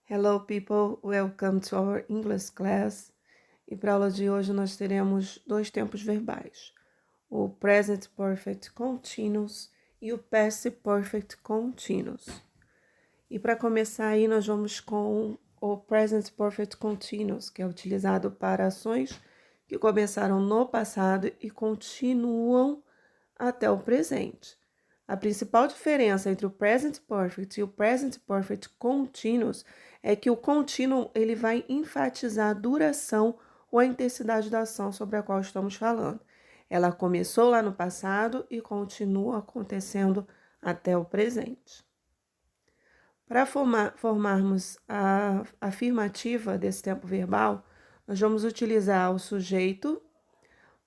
Hello people, welcome to our English class. E para a aula de hoje nós teremos dois tempos verbais, o Present Perfect Continuous e o Past Perfect Continuous. E para começar aí nós vamos com o Present Perfect Continuous, que é utilizado para ações que começaram no passado e continuam até o presente. A principal diferença entre o Present Perfect e o Present Perfect Continuous é que o contínuo ele vai enfatizar a duração ou a intensidade da ação sobre a qual estamos falando. Ela começou lá no passado e continua acontecendo até o presente. Para formarmos a afirmativa desse tempo verbal, nós vamos utilizar o sujeito,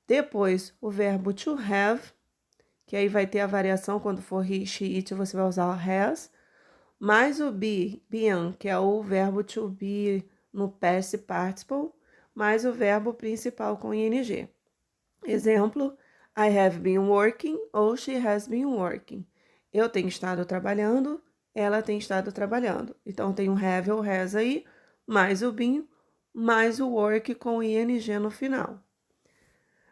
depois o verbo to have, que aí vai ter a variação quando for he, she, it, você vai usar o has, mais o been, que é o verbo to be no past participle, mais o verbo principal com ing. Exemplo, I have been working ou she has been working. Eu tenho estado trabalhando, ela tem estado trabalhando. Então, tem o have ou has aí, mais o been, mais o work com ing no final.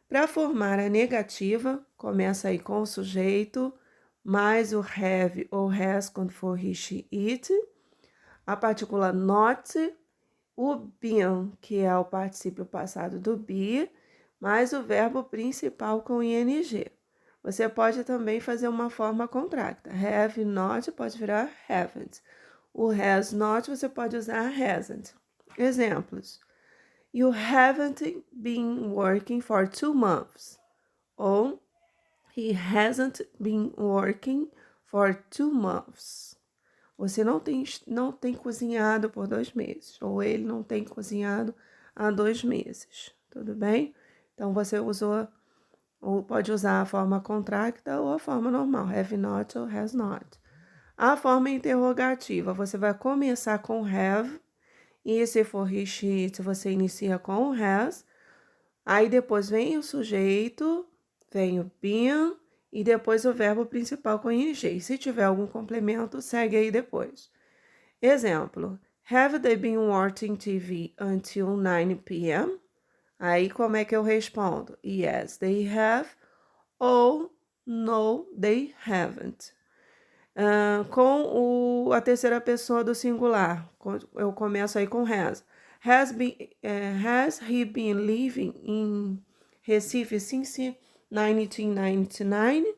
Para formar a negativa, começa aí com o sujeito, mais o have ou has quando for he, she, it, a partícula not, o been, que é o particípio passado do be, mais o verbo principal com ing. Você pode também fazer uma forma contracta. Have not pode virar haven't. O has not você pode usar hasn't. Exemplos. You haven't been working for 2 months. Ou he hasn't been working for 2 months. Você não tem cozinhado por 2 meses. Ou ele não tem cozinhado há 2 meses. Tudo bem? Então, você usou, ou pode usar a forma contracta ou a forma normal. Have not ou has not. A forma interrogativa, você vai começar com have. E se for he, she, it, você inicia com has. Aí depois vem o sujeito, vem o been e depois o verbo principal com ing. Se tiver algum complemento, segue aí depois. Exemplo, have they been watching TV until 9 p.m.? Aí como é que eu respondo? Yes, they have ou no, they haven't. Com a terceira pessoa do singular, eu começo aí com has. Has he been living in Recife since 1999?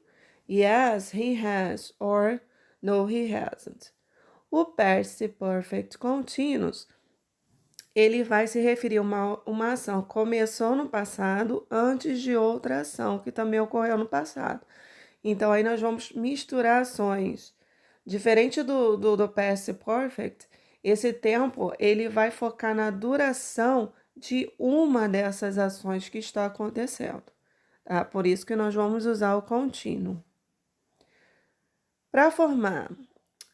Yes, he has, or no, he hasn't. O past perfect continuous, ele vai se referir a uma ação que começou no passado antes de outra ação que também ocorreu no passado. Então, aí nós vamos misturar ações. Diferente do past perfect, esse tempo ele vai focar na duração de uma dessas ações que está acontecendo. Tá? Por isso que nós vamos usar o contínuo. Para formar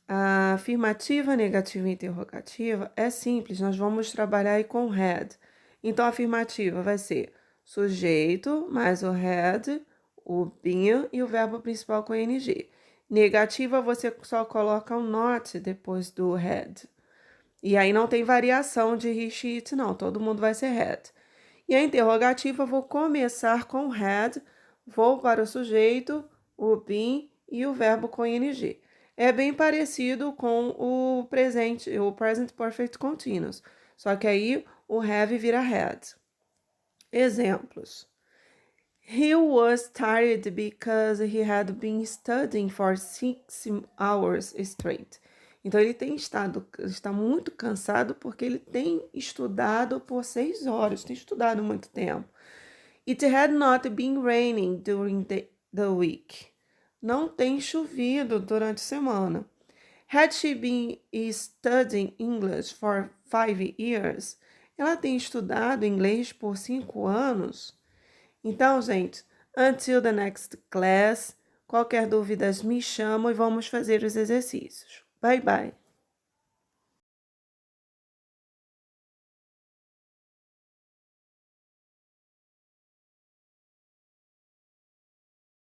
a afirmativa, negativa e interrogativa, é simples, nós vamos trabalhar aí com had. Então, a afirmativa vai ser sujeito mais o had, o been e o verbo principal com ing. Negativa, você só coloca um not depois do had. E aí não tem variação de he, she, it, não. Todo mundo vai ser had. E a interrogativa, eu vou começar com had, vou para o sujeito, o been e o verbo com ing. É bem parecido com o present perfect continuous. Só que aí o have vira had. Exemplos. He was tired because he had been studying for 6 hours straight. Então, ele está muito cansado porque ele tem estudado por 6 horas, tem estudado muito tempo. It had not been raining during the week. Não tem chovido durante a semana. Had she been studying English for 5 years? Ela tem estudado inglês por 5 anos? Então, gente, until the next class, qualquer dúvidas me chamam e vamos fazer os exercícios. Bye, bye!